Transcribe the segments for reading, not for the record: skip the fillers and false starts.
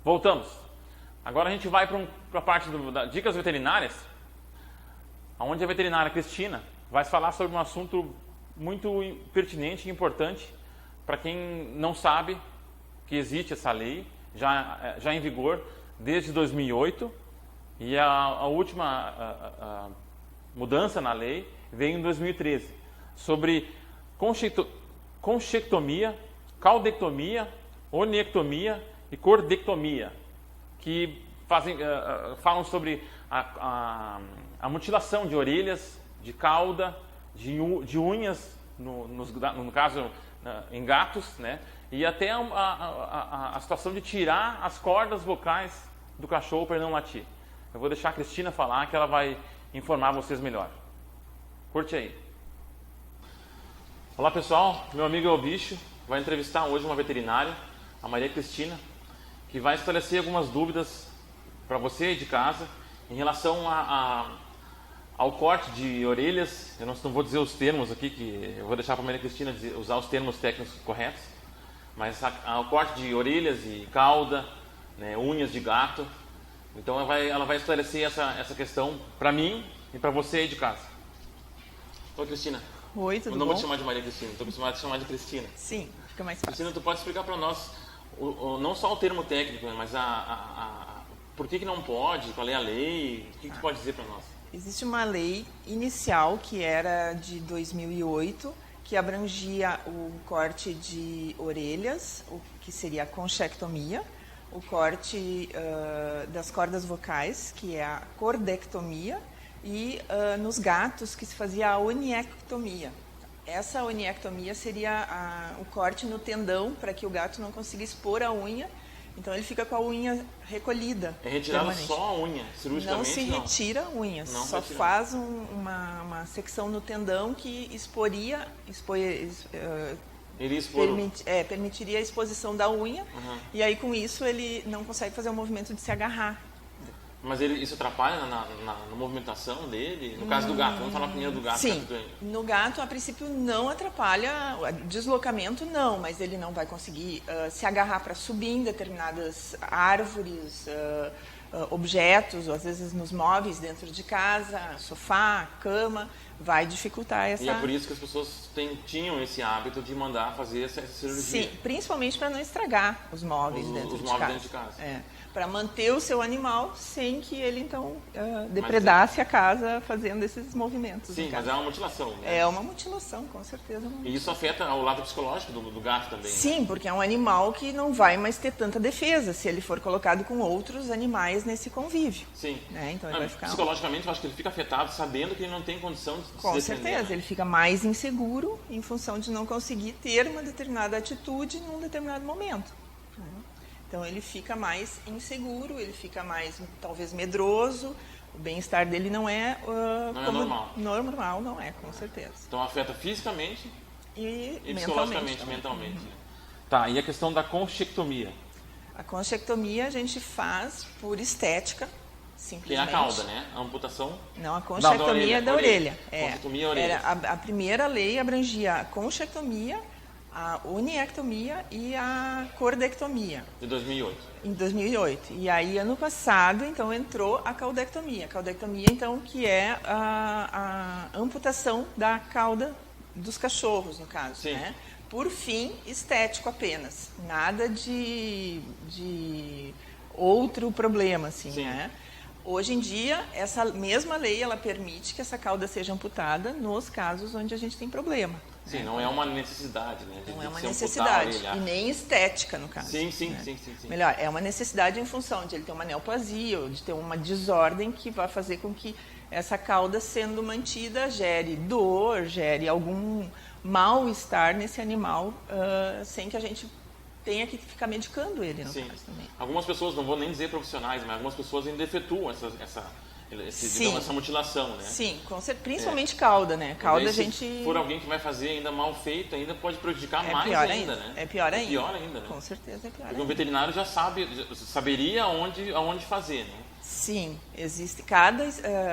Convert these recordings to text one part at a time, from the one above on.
Voltamos. Agora a gente vai para a parte das dicas veterinárias, onde a veterinária Cristina vai falar sobre um assunto muito pertinente e importante para quem não sabe que existe essa lei, já em vigor desde 2008, e a última mudança na lei veio em 2013, sobre conchectomia, caudectomia, oniectomia e cordectomia, que falam sobre a mutilação de orelhas, de cauda, de unhas, no caso em gatos, né? E até a situação de tirar as cordas vocais do cachorro para ele não latir. Eu vou deixar a Cristina falar, que ela vai informar vocês melhor. Curte aí. Olá pessoal, meu amigo é o Bicho, vai entrevistar hoje uma veterinária, a Maria Cristina, que vai esclarecer algumas dúvidas para você aí de casa em relação ao corte de orelhas. Eu não vou dizer os termos aqui, que eu vou deixar para a Maria Cristina usar os termos técnicos corretos, mas ao corte de orelhas e cauda, né, unhas de gato. Então ela vai esclarecer essa questão para mim e para você aí de casa. Oi, Cristina. Oi, tudo bom? Eu não vou te chamar de Maria Cristina, estou acostumado a te chamar de Cristina. Sim, fica mais fácil. Cristina, tu pode explicar para nós, não só o termo técnico, mas por que não pode, qual é a lei, o que tu pode dizer para nós? Existe uma lei inicial que era de 2008, que abrangia o corte de orelhas, o que seria a conchectomia, o corte das cordas vocais, que é a cordectomia, e nos gatos, que se fazia a oniectomia. Essa oniectomia seria o corte no tendão, para que o gato não consiga expor a unha. Então ele fica com a unha recolhida. É retirada só a unha, cirurgicamente não? Se retira a unha, não só retira. faz uma secção no tendão que permitiria a exposição da unha, e aí com isso ele não consegue fazer o movimento de se agarrar. Mas isso atrapalha na movimentação dele? No caso do gato, vamos falar primeiro do gato. Sim, no gato a princípio não atrapalha, deslocamento não, mas ele não vai conseguir se agarrar para subir em determinadas árvores, objetos, ou às vezes nos móveis dentro de casa, sofá, cama, vai dificultar essa... E é por isso que as pessoas tinham esse hábito de mandar fazer essa cirurgia. Sim, principalmente para não estragar os móveis dentro de casa. Para manter o seu animal sem que ele, então, depredasse a casa fazendo esses movimentos. Sim, mas é uma mutilação, né? É uma mutilação, com certeza. E isso afeta o lado psicológico do gato também? Sim, né? Porque é um animal que não vai mais ter tanta defesa se ele for colocado com outros animais nesse convívio. Sim. Né? Então ele vai ficar... Psicologicamente, eu acho que ele fica afetado sabendo que ele não tem condição de se defender. Com certeza, ele fica mais inseguro em função de não conseguir ter uma determinada atitude num determinado momento. Então ele fica mais inseguro, ele fica mais, talvez, medroso, o bem-estar dele não é... não é normal. Normal, não é, com certeza. Então afeta fisicamente e psicologicamente, mentalmente. Tá, e a questão da conchectomia? A conchectomia a gente faz por estética, simplesmente. Que é a cauda, né? A amputação... Não, a conchectomia é da orelha. Conchectomia é orelha. A primeira lei abrangia a conchectomia, a oniectomia e a cordectomia. De 2008. Em 2008. E aí, ano passado, então, entrou a caudectomia. A caudectomia, então, que é a amputação da cauda dos cachorros, no caso. Sim. Né? Por fim estético apenas. Nada de outro problema, assim, Sim. né? Hoje em dia, essa mesma lei, ela permite que essa cauda seja amputada nos casos onde a gente tem problema. Sim, não é uma necessidade, né? Não é uma necessidade, e nem estética, no caso. Sim. Melhor, é uma necessidade em função de ele ter uma neoplasia ou de ter uma desordem que vai fazer com que essa cauda, sendo mantida, gere dor, gere algum mal-estar nesse animal, sem que a gente tenha que ficar medicando ele, no caso também. Algumas pessoas, não vou nem dizer profissionais, mas algumas pessoas ainda efetuam essa mutilação, né? Sim, principalmente cauda, né? Cauda Se for alguém que vai fazer ainda mal feito, ainda pode prejudicar mais ainda, né? É pior ainda. É pior ainda, né? Com certeza é pior Porque um veterinário já saberia aonde fazer, né? Sim, existe. Cada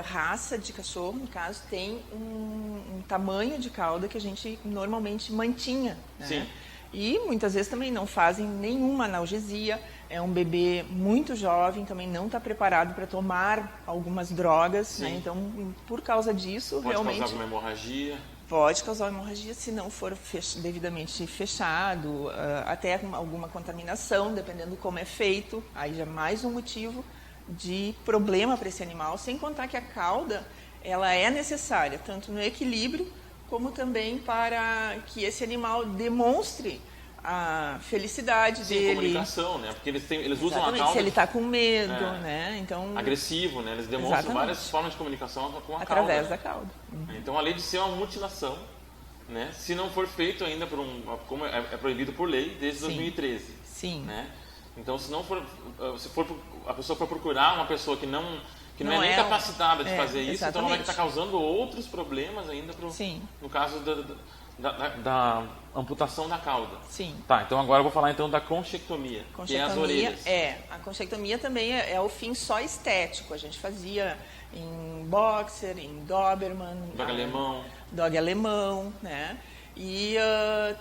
raça de cachorro, no caso, tem um tamanho de cauda que a gente normalmente mantinha, né? Sim. E muitas vezes também não fazem nenhuma analgesia. É um bebê muito jovem, também não está preparado para tomar algumas drogas, né? Então, por causa disso, pode realmente... causar alguma hemorragia? Pode causar hemorragia se não for devidamente fechado, até alguma contaminação, dependendo como é feito. Aí já é mais um motivo de problema para esse animal, sem contar que a cauda ela é necessária, tanto no equilíbrio, como também para que esse animal demonstre a felicidade dele. Comunicação, né? Porque eles usam a cauda... Se ele está com medo, né? Então, agressivo, né? Eles demonstram várias formas de comunicação com a através cauda. da cauda. Então, além de ser uma mutilação, né? Se não for feito ainda como é proibido por lei desde 2013. Sim. Né? Então, se a pessoa for procurar uma pessoa que não é nem capacitada de fazer isso, então ela vai estar causando outros problemas ainda no caso da amputação da cauda. Sim. Tá, então agora eu vou falar então da conchectomia, que é as orelhas. A conchectomia também é o fim só estético. A gente fazia em boxer, em Doberman, dog alemão, né? E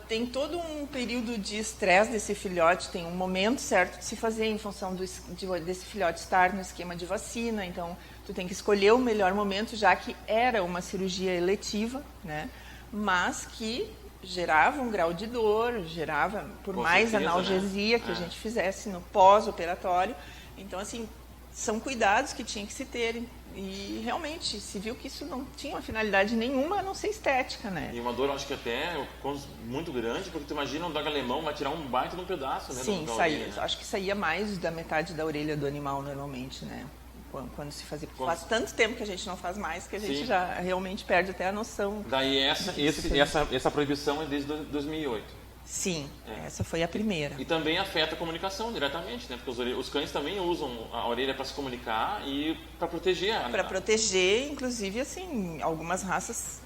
tem todo um período de estresse desse filhote, tem um momento certo de se fazer em função desse filhote estar no esquema de vacina. Então, tu tem que escolher o melhor momento, já que era uma cirurgia eletiva, né? Mas que gerava um grau de dor, gerava por mais analgesia que a gente fizesse no pós-operatório. Então, assim, são cuidados que tinha que se ter. E realmente se viu que isso não tinha uma finalidade nenhuma a não ser estética, né? E uma dor, acho que até muito grande, porque tu imagina um dog alemão vai tirar um baita de um pedaço, né? Sim, acho que saía mais da metade da orelha do animal normalmente, né? Quando se fazia. Faz tanto tempo que a gente não faz mais que a gente já realmente perde até a noção. Daí essa proibição é desde 2008. Sim, essa foi a primeira. E também afeta a comunicação diretamente, né? Porque os cães também usam a orelha para se comunicar e para proteger. Para proteger, inclusive, assim, algumas raças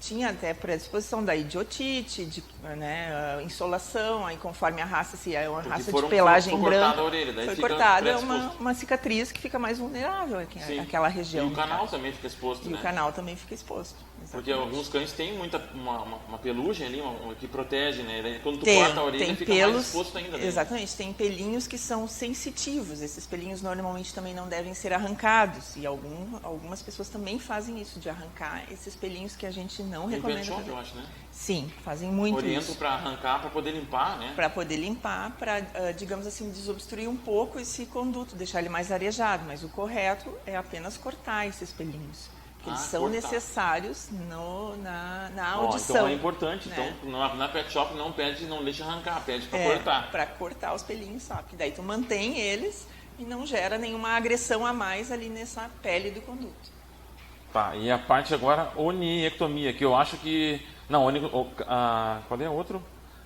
tinha até predisposição da idiotite, né, insolação, aí conforme a raça, se é uma raça de pelagem branca, foi cortada uma cicatriz que fica mais vulnerável àquela região. E o canal também fica exposto, né? E o canal também fica exposto. Exatamente. Porque alguns cães têm uma pelugem ali, que protege, né? Daí, quando tu corta a orelha, fica mais exposto ainda. Né? Exatamente, tem pelinhos que são sensitivos. Esses pelinhos normalmente também não devem ser arrancados. E algumas pessoas também fazem isso, de arrancar esses pelinhos que a gente não recomenda. Pet shop, eu acho, né? Sim, fazem muito Oriento isso. para arrancar, para poder limpar, né? Para poder limpar, para, digamos assim, desobstruir um pouco esse conduto, deixar ele mais arejado. Mas o correto é apenas cortar esses pelinhos. Porque eles são necessários na audição. Então é importante. Né? Então, na pet shop não deixa arrancar, pede para cortar. Para cortar os pelinhos só. Porque daí tu mantém eles e não gera nenhuma agressão a mais ali nessa pele do conduto. Tá, e a parte agora, oniectomia, que eu acho que... Não, qual é o outro?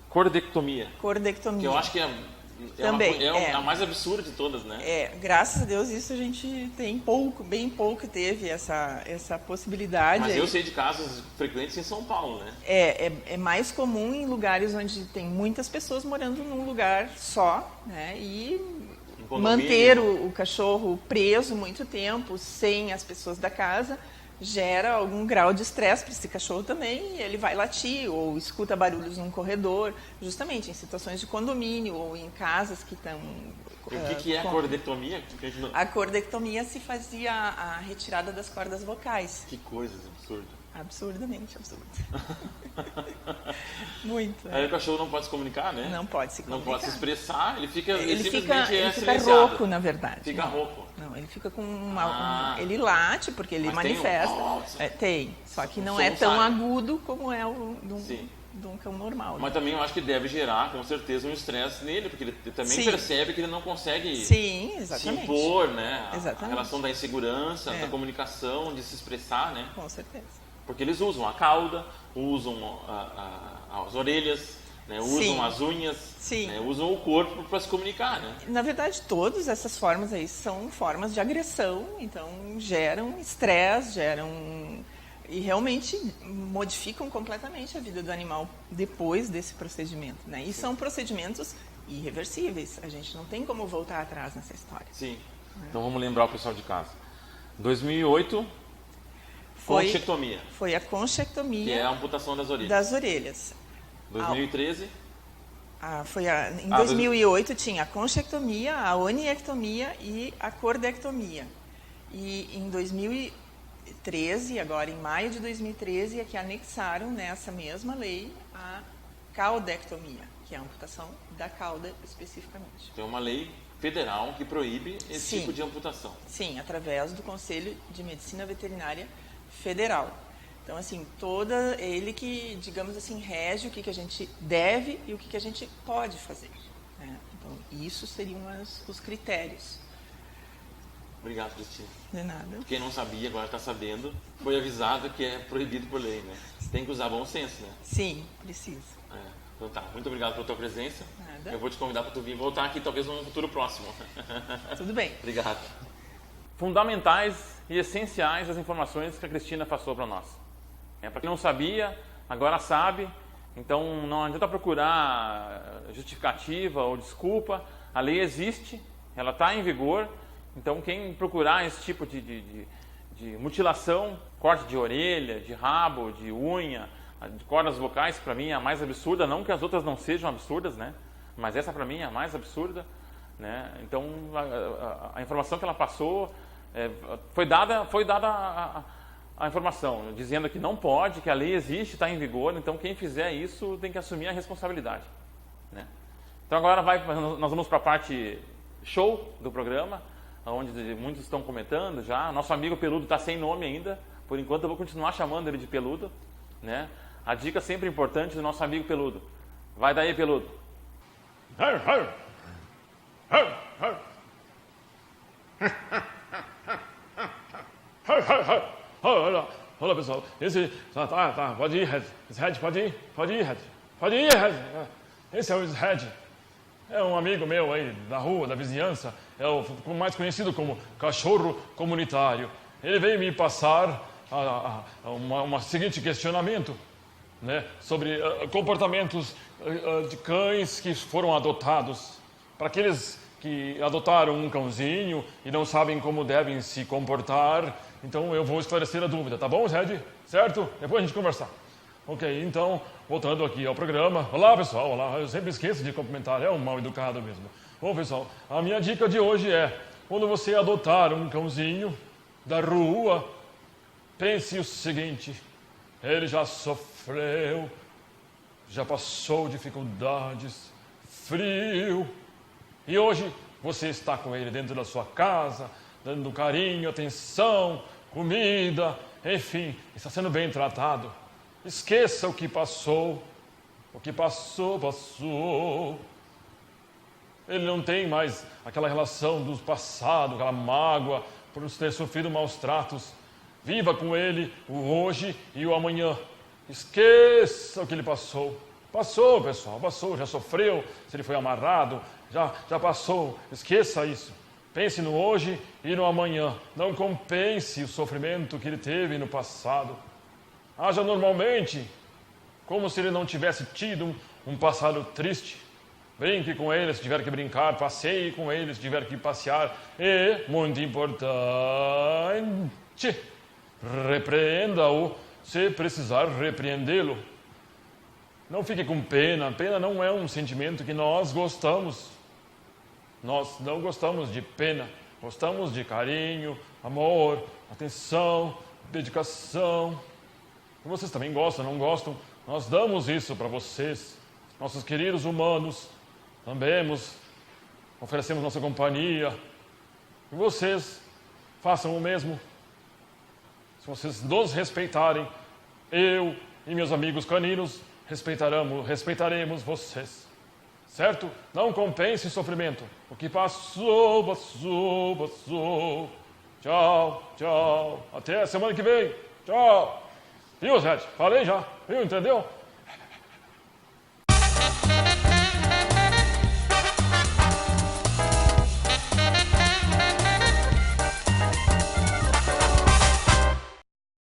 Cordectomia. Cordectomia. Que eu acho que é a mais absurda de todas, né? Graças a Deus isso a gente tem bem pouco teve essa possibilidade. Mas eu sei de casos frequentes em São Paulo, né? É mais comum em lugares onde tem muitas pessoas morando num lugar só, né? E manter o cachorro preso muito tempo sem as pessoas da casa gera algum grau de estresse para esse cachorro também, e ele vai latir ou escuta barulhos num corredor, justamente em situações de condomínio ou em casas que estão... O que é a cordectomia? A cordectomia se fazia a retirada das cordas vocais. Que coisa absurda. Absurdamente absurda. Muito. Aí o cachorro não pode se comunicar, né? Não pode se comunicar. Não pode se expressar, ele fica fica rouco, na verdade. Fica rouco. Não, ele fica com ele late, porque ele manifesta. Tem, só que não é tão agudo como é o de um cão normal. Mas também eu acho que deve gerar, com certeza, um estresse nele, porque ele também percebe que ele não consegue se impor, né? A relação da insegurança, da comunicação, de se expressar, né? Com certeza. Porque eles usam a cauda, usam as orelhas, né? Usam as unhas, né? Usam o corpo para se comunicar, né? Na verdade, todas essas formas aí são formas de agressão, então geram estresse, e realmente modificam completamente a vida do animal depois desse procedimento, né? E são procedimentos irreversíveis, a gente não tem como voltar atrás nessa história. Sim, então vamos lembrar o pessoal de casa. 2008... Conchectomia. Foi a conchectomia. Que é a amputação das orelhas. 2013. Em 2008 tinha a conchectomia, a oniectomia e a cordectomia. E em 2013, agora em maio de 2013, é que anexaram nessa mesma lei a caudectomia, que é a amputação da cauda especificamente. Tem uma lei federal que proíbe esse tipo de amputação. Sim, através do Conselho de Medicina Veterinária Federal. Então, assim, ele que, digamos assim, rege o que a gente deve e o que a gente pode fazer. Né? Então, isso seriam os critérios. Obrigado, Cristina. De nada. Quem não sabia, agora está sabendo, foi avisado que é proibido por lei, né? Você tem que usar bom senso, né? Sim, preciso. Então tá, muito obrigado pela tua presença. Nada. Eu vou te convidar para tu vir voltar aqui, talvez num futuro próximo. Tudo bem. Obrigado. Fundamentais e essenciais as informações que a Cristina passou para nós. Para quem não sabia, agora sabe. Então não adianta procurar justificativa ou desculpa. A lei existe, ela está em vigor. Então quem procurar esse tipo de mutilação, corte de orelha, de rabo, de unha, de cordas vocais, para mim é a mais absurda. Não que as outras não sejam absurdas, né? Mas essa para mim é a mais absurda, né? Então a informação que ela passou foi dada a informação, dizendo que não pode, que a lei existe, está em vigor, então quem fizer isso tem que assumir a responsabilidade. Né? Então agora nós vamos para a parte show do programa, onde muitos estão comentando já. Nosso amigo Peludo está sem nome ainda, por enquanto eu vou continuar chamando ele de Peludo. Né? A dica sempre importante do nosso amigo Peludo. Vai daí, Peludo. Olá pessoal, pode ir, Red, pode ir, Red. Esse é o Red, é um amigo meu aí da rua, da vizinhança, é o mais conhecido como cachorro comunitário. Ele veio me passar um seguinte questionamento, né, sobre comportamentos de cães que foram adotados. Para aqueles que adotaram um cãozinho e não sabem como devem se comportar, então eu vou esclarecer a dúvida, tá bom, Red? Certo? Depois a gente conversar. Ok, então, voltando aqui ao programa. Olá, pessoal, olá. Eu sempre esqueço de cumprimentar, é um mal educado mesmo. Bom, pessoal, a minha dica de hoje é, quando você adotar um cãozinho da rua, pense o seguinte: ele já sofreu, já passou dificuldades, frio, e hoje você está com ele dentro da sua casa, dando carinho, atenção, comida, enfim, está sendo bem tratado. Esqueça o que passou. O que passou, passou. Ele não tem mais aquela relação do passado, aquela mágoa por ter sofrido maus tratos. Viva com ele o hoje e o amanhã. Esqueça o que ele passou. Passou, pessoal, passou, já sofreu, se ele foi amarrado, já passou. Esqueça isso. Pense no hoje e no amanhã. Não compense o sofrimento que ele teve no passado. Haja normalmente, como se ele não tivesse tido um passado triste. Brinque com ele se tiver que brincar, passeie com ele se tiver que passear. E, muito importante, repreenda-o se precisar repreendê-lo. Não fique com pena. Pena não é um sentimento que nós gostamos. Nós não gostamos de pena. Gostamos de carinho, amor, atenção, dedicação. Vocês também gostam, não gostam? Nós damos isso para vocês, nossos queridos humanos. Também oferecemos nossa companhia. E vocês façam o mesmo. Se vocês nos respeitarem, eu e meus amigos caninos respeitaremos vocês. Certo? Não compense sofrimento. O que passou, passou, passou. Tchau, tchau. Até a semana que vem. Tchau. Viu, Zé? Falei já. Viu? Entendeu?